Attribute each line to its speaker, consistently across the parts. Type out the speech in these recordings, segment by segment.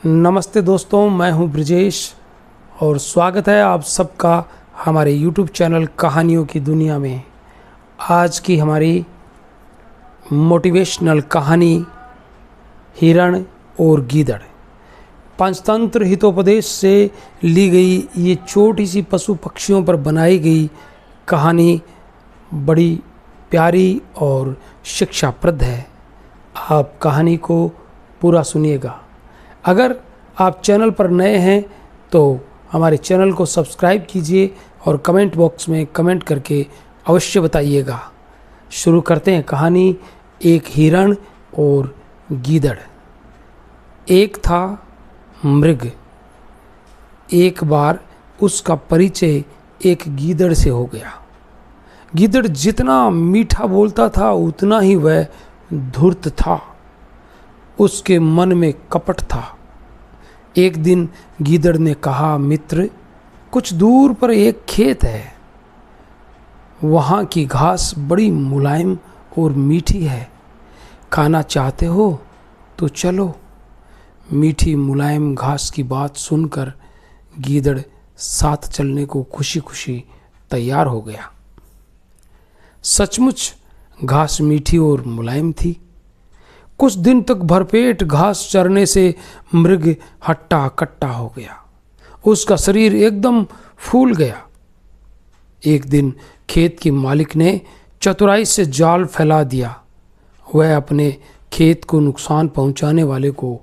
Speaker 1: नमस्ते दोस्तों, मैं हूं ब्रिजेश और स्वागत है आप सबका हमारे YouTube चैनल कहानियों की दुनिया में। आज की हमारी मोटिवेशनल कहानी हिरण और गीदड़। पंचतंत्र हितोपदेश से ली गई ये छोटी सी पशु पक्षियों पर बनाई गई कहानी बड़ी प्यारी और शिक्षाप्रद है। आप कहानी को पूरा सुनिएगा। अगर आप चैनल पर नए हैं तो हमारे चैनल को सब्सक्राइब कीजिए और कमेंट बॉक्स में कमेंट करके अवश्य बताइएगा। शुरू करते हैं कहानी। एक हिरण और गीदड़। एक था मृग। एक बार उसका परिचय एक गीदड़ से हो गया। गीदड़ जितना मीठा बोलता था उतना ही वह धूर्त था। उसके मन में कपट था। एक दिन गीदड़ ने कहा, मित्र, कुछ दूर पर एक खेत है। वहाँ की घास बड़ी मुलायम और मीठी है। खाना चाहते हो तो चलो। मीठी मुलायम घास की बात सुनकर गीदड़ साथ चलने को खुशी खुशी तैयार हो गया। सचमुच घास मीठी और मुलायम थी। कुछ दिन तक भरपेट घास चरने से मृग हट्टा कट्टा हो गया। उसका शरीर एकदम फूल गया। एक दिन खेत के मालिक ने चतुराई से जाल फैला दिया। वह अपने खेत को नुकसान पहुंचाने वाले को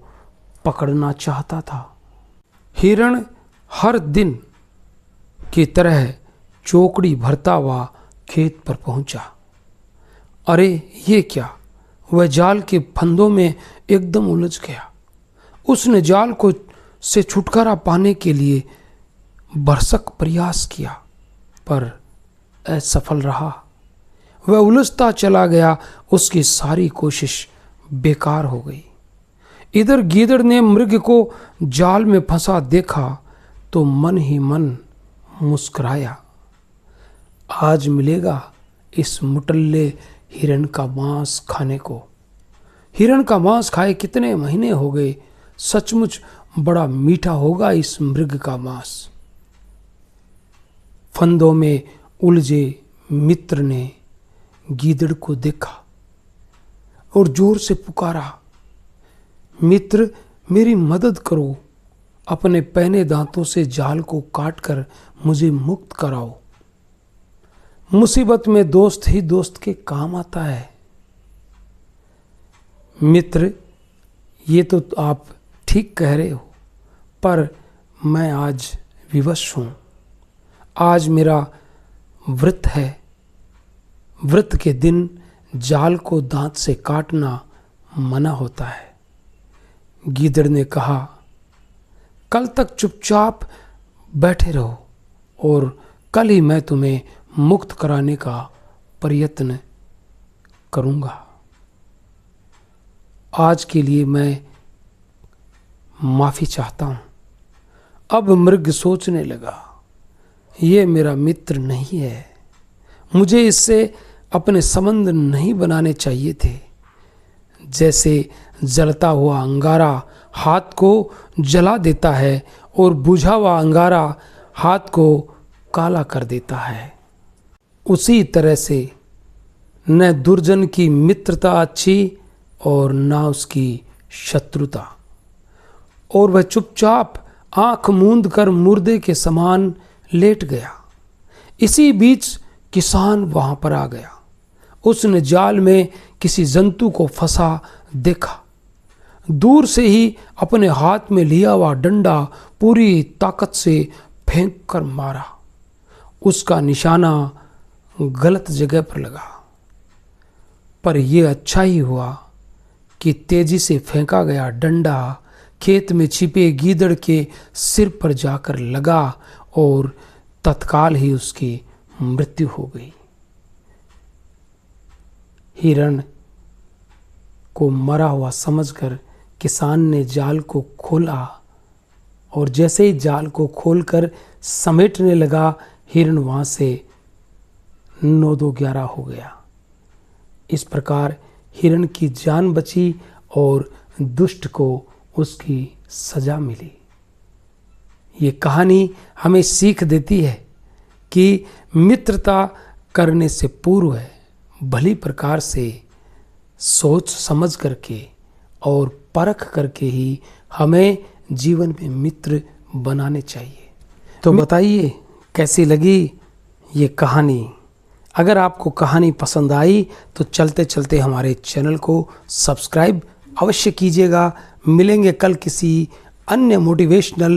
Speaker 1: पकड़ना चाहता था। हिरण हर दिन की तरह चौकड़ी भरता हुआ खेत पर पहुंचा। अरे ये क्या! वह जाल के फंदों में एकदम उलझ गया। उसने जाल को से छुटकारा पाने के लिए भरसक प्रयास किया पर असफल रहा। वह उलझता चला गया। उसकी सारी कोशिश बेकार हो गई। इधर गीदड़ ने मृग को जाल में फंसा देखा तो मन ही मन मुस्कुराया। आज मिलेगा इस मुटल्ले हिरण का मांस खाने को। हिरण का मांस खाए कितने महीने हो गए। सचमुच बड़ा मीठा होगा इस मृग का मांस। फंदों में उलझे मित्र ने गीदड़ को देखा और जोर से पुकारा, मित्र, मेरी मदद करो। अपने पैने दांतों से जाल को काटकर मुझे मुक्त कराओ। मुसीबत में दोस्त ही दोस्त के काम आता है। मित्र, ये तो आप ठीक कह रहे हो, पर मैं आज विवश हूँ। आज मेरा व्रत है। व्रत के दिन जाल को दांत से काटना मना होता है। गीदड़ ने कहा, कल तक चुपचाप बैठे रहो और कल ही मैं तुम्हें मुक्त कराने का प्रयत्न करूंगा। आज के लिए मैं माफ़ी चाहता हूँ। अब मृग सोचने लगा, ये मेरा मित्र नहीं है। मुझे इससे अपने संबंध नहीं बनाने चाहिए थे। जैसे जलता हुआ अंगारा हाथ को जला देता है और बुझा हुआ अंगारा हाथ को काला कर देता है, उसी तरह से न दुर्जन की मित्रता अच्छी और ना उसकी शत्रुता। और वह चुपचाप आंख मूंद कर मुर्दे के समान लेट गया। इसी बीच किसान वहां पर आ गया। उसने जाल में किसी जंतु को फंसा देखा। दूर से ही अपने हाथ में लिया हुआ डंडा पूरी ताकत से फेंक कर मारा। उसका निशाना गलत जगह पर लगा, पर यह अच्छा ही हुआ कि तेजी से फेंका गया डंडा खेत में छिपे गीदड़ के सिर पर जाकर लगा और तत्काल ही उसकी मृत्यु हो गई। हिरण को मरा हुआ समझकर किसान ने जाल को खोला और जैसे ही जाल को खोलकर समेटने लगा, हिरण वहां से 9-2-11 हो गया। इस प्रकार हिरण की जान बची और दुष्ट को उसकी सजा मिली। ये कहानी हमें सीख देती है कि मित्रता करने से पूर्व भली प्रकार से सोच समझ करके और परख करके ही हमें जीवन में मित्र बनाने चाहिए। तो बताइए कैसी लगी ये कहानी। अगर आपको कहानी पसंद आई तो चलते चलते हमारे चैनल को सब्सक्राइब अवश्य कीजिएगा। मिलेंगे कल किसी अन्य मोटिवेशनल